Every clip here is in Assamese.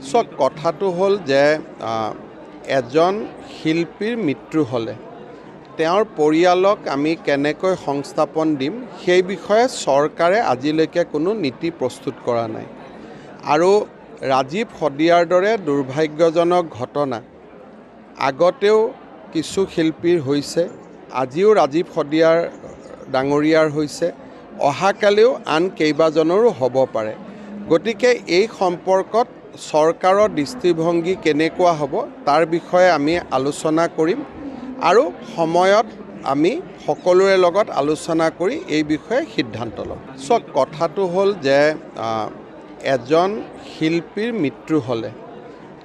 চক কথাটো হ'ল যে এজন শিল্পীৰ মৃত্যু হ'লে তেওঁৰ পৰিয়ালক আমি কেনেকৈ সংস্থাপন দিম সেই বিষয়ে চৰকাৰে আজিলৈকে কোনো নীতি প্ৰস্তুত কৰা নাই। আৰু ৰাজীৱ শদিয়াৰ দৰে দুৰ্ভাগ্যজনক ঘটনা আগতেও কিছু শিল্পীৰ হৈছে, আজিও ৰাজীৱ শদিয়াৰ ডাঙৰীয়াৰ হৈছে, অহাকালিও আন কেইবাজনৰো হ'ব পাৰে। গতিকে এই সম্পৰ্কত চৰকাৰৰ দৃষ্টিভংগী কেনেকুৱা হ'ব তাৰ বিষয়ে আমি আলোচনা কৰিম আৰু সময়ত আমি সকলোৰে লগত আলোচনা কৰি এই বিষয়ে সিদ্ধান্ত ল'ম। চক কথাটো হ'ল যে এজন শিল্পীৰ মৃত্যু হ'লে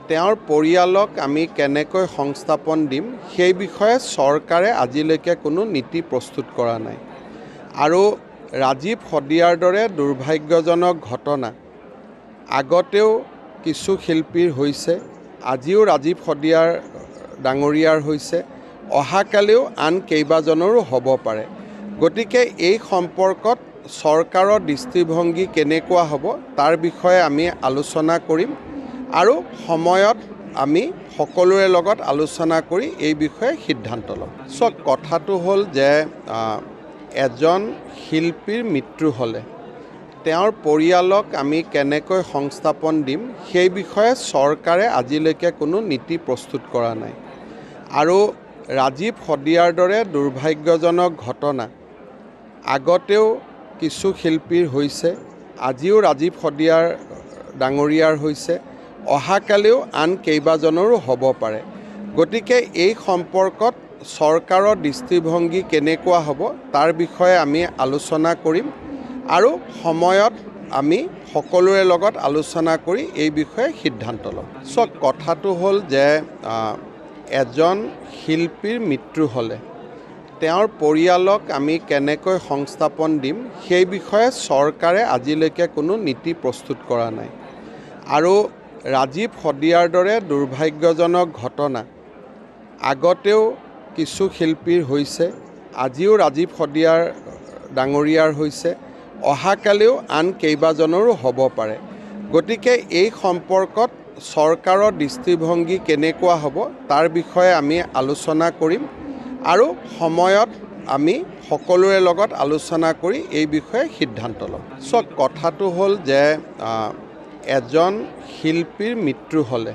তেওঁৰ পৰিয়ালক আমি কেনেকৈ সংস্থাপন দিম সেই বিষয়ে চৰকাৰে আজিলৈকে কোনো নীতি প্ৰস্তুত কৰা নাই। আৰু ৰাজীৱ শদিয়াৰ দৰে দুৰ্ভাগ্যজনক ঘটনা আগতেও কিছু শিল্পীৰ হৈছে, আজিও ৰাজীৱ শদিয়াৰ ডাঙৰীয়াৰ হৈছে, অহাকালিও আন কেইবাজনৰো হ'ব পাৰে। গতিকে এই সম্পৰ্কত চৰকাৰৰ দৃষ্টিভংগী কেনেকুৱা হ'ব তাৰ বিষয়ে আমি আলোচনা কৰিম আৰু সময়ত আমি সকলোৰে লগত আলোচনা কৰি এই বিষয়ে সিদ্ধান্ত ল'ম। চক কথাটো হ'ল যে এজন শিল্পীৰ মৃত্যু হ'লে তেওঁৰ পৰিয়ালক আমি কেনেকৈ সংস্থাপন দিম সেই বিষয়ে চৰকাৰে আজিলৈকে কোনো নীতি প্ৰস্তুত কৰা নাই। আৰু ৰাজীৱ শদিয়াৰ দৰে দুৰ্ভাগ্যজনক ঘটনা আগতেও কিছু শিল্পীৰ হৈছে, আজিও ৰাজীৱ শদিয়াৰ ডাঙৰীয়াৰ হৈছে, অহাকালিও আন কেইবাজনৰো হ'ব পাৰে। গতিকে এই সম্পৰ্কত চৰকাৰৰ দৃষ্টিভংগী কেনেকুৱা হ'ব তাৰ বিষয়ে আমি আলোচনা কৰিম আৰু সময়ত আমি সকলোৰে লগত আলোচনা কৰি এই বিষয়ে সিদ্ধান্ত ল'ম। চক কথাটো হ'ল যে এজন শিল্পীৰ মৃত্যু হ'লে তেওঁৰ পৰিয়ালক আমি কেনেকৈ সংস্থাপন দিম সেই বিষয়ে চৰকাৰে আজিলৈকে কোনো নীতি প্ৰস্তুত কৰা নাই। আৰু ৰাজীৱ শদিয়াৰ দৰে দুৰ্ভাগ্যজনক ঘটনা আগতেও কিছু শিল্পীৰ হৈছে, আজিও ৰাজীৱ শদিয়াৰ ডাঙৰীয়াৰ হৈছে, অহাকালিও আন কেইবাজনৰো হ'ব পাৰে। গতিকে এই সম্পৰ্কত চৰকাৰৰ দৃষ্টিভংগী কেনেকুৱা হ'ব তাৰ বিষয়ে আমি আলোচনা কৰিম আৰু সময়ত আমি সকলোৰে লগত আলোচনা কৰি এই বিষয়ে সিদ্ধান্ত ল'ম। চক কথাটো হ'ল যে এজন শিল্পীৰ মৃত্যু হ'লে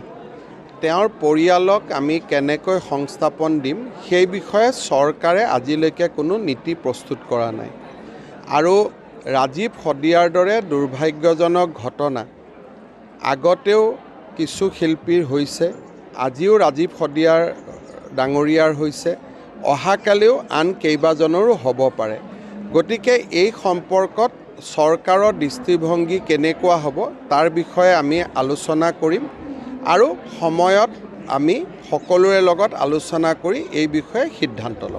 তেওঁৰ পৰিয়ালক আমি কেনেকৈ সংস্থাপন দিম সেই বিষয়ে চৰকাৰে আজিলৈকে কোনো নীতি প্ৰস্তুত কৰা নাই। আৰু ৰাজীৱ শদিয়াৰ দৰে দুৰ্ভাগ্যজনক ঘটনা আগতেও কিছু শিল্পীৰ হৈছে, আজিও ৰাজীৱ শদিয়াৰ ডাঙৰীয়াৰ হৈছে, অহাকালিও আন কেইবাজনৰো হ'ব পাৰে। গতিকে এই সম্পৰ্কত চৰকাৰৰ দৃষ্টিভংগী কেনেকুৱা হ'ব তাৰ বিষয়ে আমি আলোচনা কৰিম আৰু সময়ত আমি সকলোৰে লগত আলোচনা কৰি এই বিষয়ে সিদ্ধান্ত ল'ম।